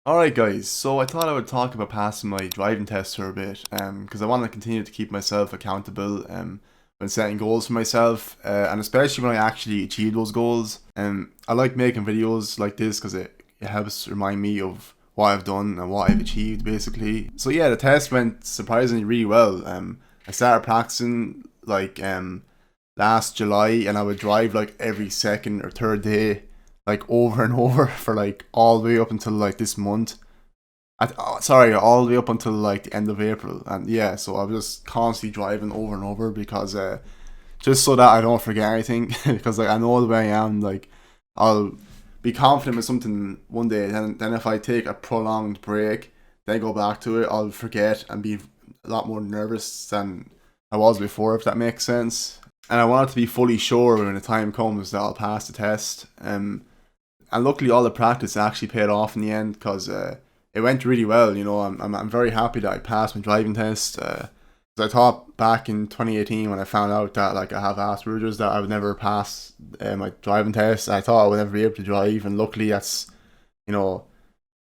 Alright guys, so I thought I would talk about passing my driving test for a bit, because I want to continue to keep myself accountable when setting goals for myself, and especially when I actually achieve those goals. I like making videos like this because it helps remind me of what I've done and what I've achieved basically. So yeah, the test went surprisingly really well. I started practicing last July, and I would drive like every second or third day like over and over for like all the way up until like this month. Sorry, all the way up until like the end of April. And yeah, so I was just constantly driving over and over because just so that I don't forget anything. Because like I know the way I am, like I'll be confident with something one day, then if I take a prolonged break, then go back to it, I'll forget and be a lot more nervous than I was before, if that makes sense. And I wanted to be fully sure when the time comes that I'll pass the test. And luckily all the practice actually paid off in the end because it went really well. You know, I'm very happy that I passed my driving test. 'Cause I thought back in 2018 when I found out that like I have Asperger's that I would never pass my driving test. I thought I would never be able to drive, and luckily that's, you know,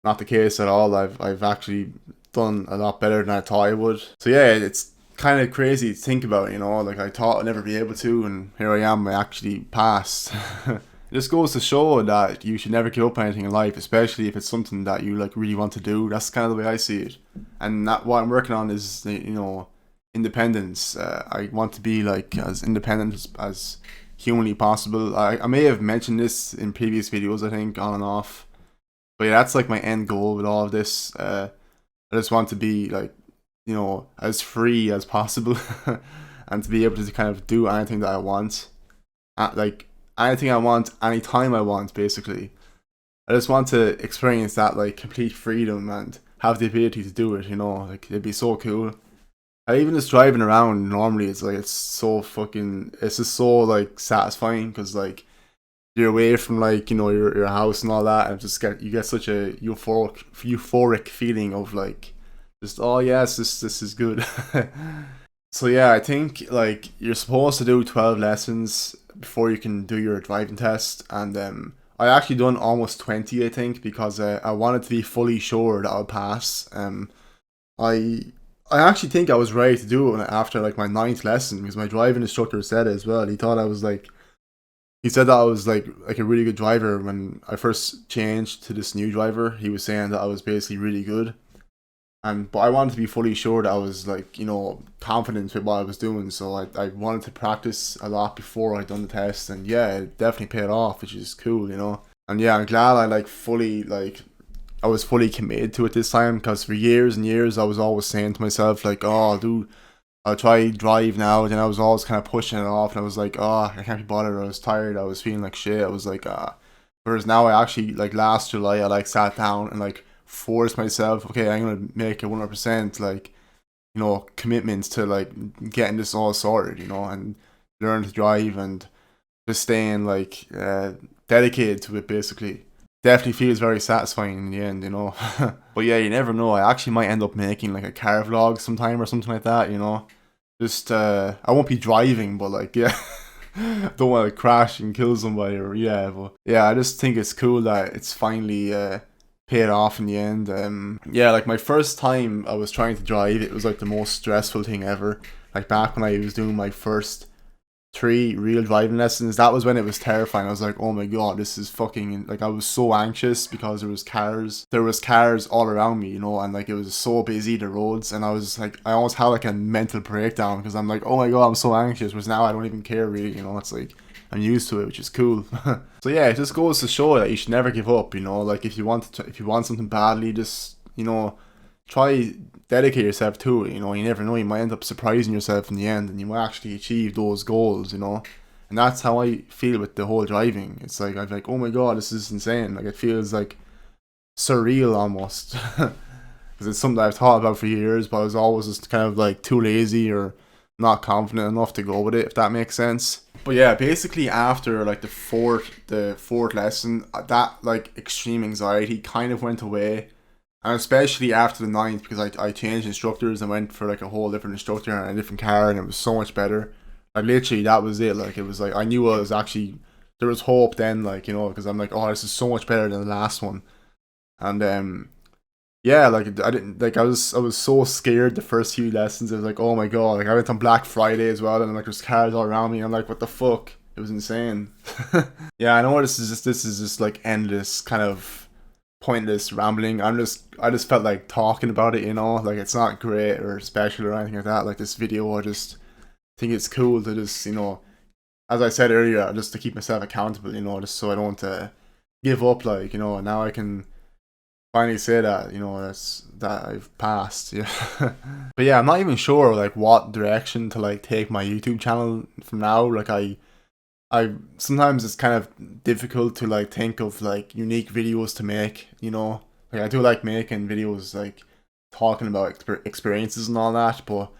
not the case at all. I've actually done a lot better than I thought I would. So yeah, it's kind of crazy to think about. You know, like I thought I'd never be able to, and here I am. I actually passed. It just goes to show that you should never give up on anything in life, especially if it's something that you like really want to do. That's kind of the way I see it, and that what I'm working on is independence. I want to be like as independent as humanly possible. I may have mentioned this in previous videos, I think, on and off, but yeah, that's like my end goal with all of this. I just want to be like, as free as possible, and to be able to kind of do anything that I want. Like anything I want, anytime I want, basically. I just want to experience that like complete freedom and have the ability to do it, like it'd be so cool. And even just driving around normally, it's just so like satisfying because like you're away from like your house and all that, and you get such a euphoric feeling of like just, oh yes, this is good. So yeah, I think like you're supposed to do 12 lessons before you can do your driving test, and I actually done almost 20, I think, because I wanted to be fully sure that I'll pass. I I actually think I was ready to do it after like my ninth lesson because my driving instructor said it as well. He said that I was like a really good driver when I first changed to this new driver. He was saying that I was basically really good. But I wanted to be fully sure that I was like, confident with what I was doing. So I wanted to practice a lot before I'd done the test, and yeah, it definitely paid off, which is cool. And yeah, I'm glad I was fully committed to it this time, because for years and years I was always saying to myself like, oh, dude, I'll try drive now. Then I was always kind of pushing it off, and I was like, oh, I can't be bothered. I was tired. I was feeling like shit. I was like, ah. Whereas now I actually, like last July, I like sat down and like forced myself. Okay, I'm gonna make a 100% like commitments to like getting this all sorted. And learn to drive and just staying like dedicated to it basically. Definitely feels very satisfying in the end. But yeah, you never know. I actually might end up making like a car vlog sometime or something like that. Just I won't be driving, but like, yeah. Don't want to crash and kill somebody, or yeah, but yeah, I just think it's cool that it's finally paid off in the end. Yeah, like my first time I was trying to drive, it was like the most stressful thing ever. Like back when I was doing my first 3 real driving lessons, that was when it was terrifying. I was like, oh my god, this is fucking, like, I was so anxious because there was cars all around me, and like it was so busy, the roads, and I was like, I almost had like a mental breakdown because I'm like, oh my god, I'm so anxious. Whereas now I don't even care really. It's like I'm used to it, which is cool. So yeah, it just goes to show that you should never give up. Like if you want something badly, just try dedicate yourself to it. You never know, you might end up surprising yourself in the end, and you might actually achieve those goals. And that's how I feel with the whole driving. It's like I'm like, oh my god, this is insane. Like it feels like surreal almost. Because it's something I've thought about for years, but I was always just kind of like too lazy or not confident enough to go with it, if that makes sense. But yeah, basically after like the fourth lesson, that like extreme anxiety kind of went away. And especially after the ninth, because I changed instructors and went for like a whole different instructor and a different car, and it was so much better. Like literally, that was it. Like it was like I knew I was actually, there was hope then, like because I'm like, oh, this is so much better than the last one. And yeah, like I didn't like I was so scared the first few lessons. It was like, oh my god, like I went on Black Friday as well, and like there's cars all around me. I'm like, what the fuck? It was insane. Yeah, I know this is just like endless kind of pointless rambling. I just felt like talking about it, you know, like it's not great or special or anything like that. Like this video, I just think it's cool to just, you know, as I said earlier, just to keep myself accountable, you know, just so I don't give up, like, you know, and now I can finally say that, you know, that I've passed. Yeah. But yeah, I'm not even sure like what direction to like take my YouTube channel from now. Like I sometimes it's kind of difficult to like think of like unique videos to make, you know. Like I do like making videos like talking about experiences and all that, but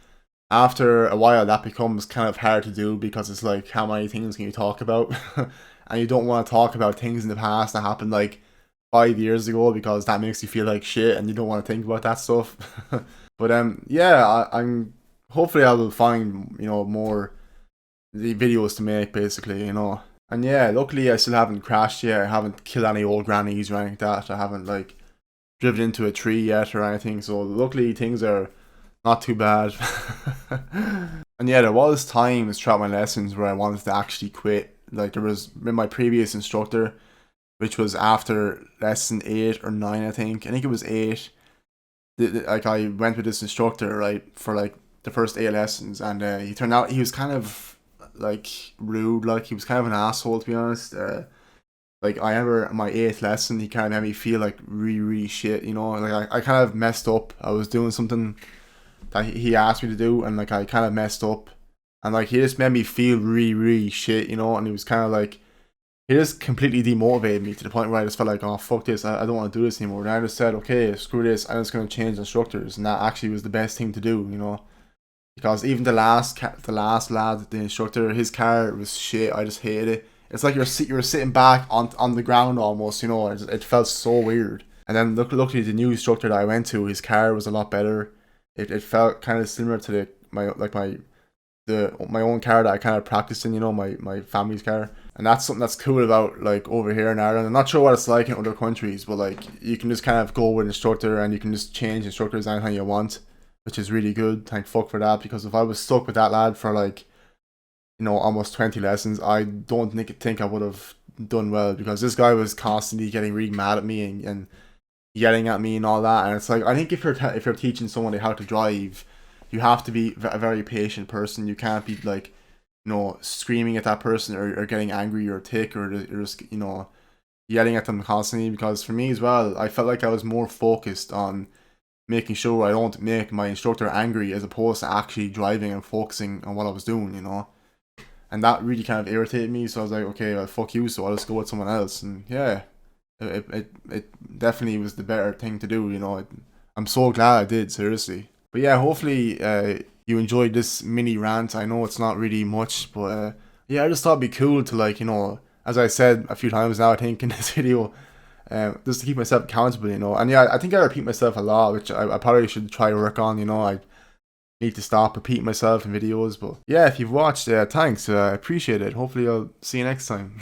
after a while that becomes kind of hard to do because it's like how many things can you talk about? And you don't want to talk about things in the past that happened like 5 years ago because that makes you feel like shit and you don't want to think about that stuff. But yeah, I'm hopefully I will find, you know, more the videos to make basically, you know. And yeah, luckily I still haven't crashed yet. I haven't killed any old grannies or anything like that. I haven't like driven into a tree yet or anything. So luckily things are not too bad. And yeah, there was times throughout my lessons where I wanted to actually quit. Like there was with my previous instructor, which was after lesson 8 or 9, I think. I think it was 8. Like I went with this instructor right for like the first 8 lessons, and he turned out he was kind of like rude. Like he was kind of an asshole, to be honest. Like I remember my 8th lesson, he kind of made me feel like really, really shit. You know, like I kind of messed up. I was doing something that he asked me to do, and like I kind of messed up, and like he just made me feel really, really shit. You know, and he was kind of like he just completely demotivated me to the point where I just felt like, oh fuck this, I don't want to do this anymore. And I just said, okay, screw this, I'm just gonna change instructors, and that actually was the best thing to do, you know. Because even the last lad, the instructor, his car was shit. I just hated it. It's like you were sitting back on the ground almost, you know. It felt so weird. And then luckily the new instructor that I went to, his car was a lot better. It felt kind of similar to my own car that I kind of practiced in, you know, my family's car. And that's something that's cool about like over here in Ireland. I'm not sure what it's like in other countries, but like you can just kind of go with an instructor and you can just change instructors anytime you want, which is really good. Thank fuck for that, because if I was stuck with that lad for like, you know, almost 20 lessons, I don't think I would have done well, because this guy was constantly getting really mad at me and yelling at me and all that. And it's like, I think if you're teaching somebody how to drive, you have to be a very patient person. You can't be like, you know, screaming at that person or getting angry or tick or just, you know, yelling at them constantly. Because for me as well, I felt like I was more focused on making sure I don't make my instructor angry as opposed to actually driving and focusing on what I was doing, you know. And that really kind of irritated me. So I was like, okay, well, fuck you. So I'll just go with someone else. And yeah, it definitely was the better thing to do, you know. I'm so glad I did, seriously. But yeah, hopefully you enjoyed this mini rant. I know it's not really much, but yeah, I just thought it'd be cool to, like, you know, as I said a few times now, I think in this video, just to keep myself accountable, you know. And yeah, I think I repeat myself a lot, which I probably should try to work on, you know. I need to stop repeating myself in videos. But yeah, if you've watched, thanks. I appreciate it. Hopefully I'll see you next time.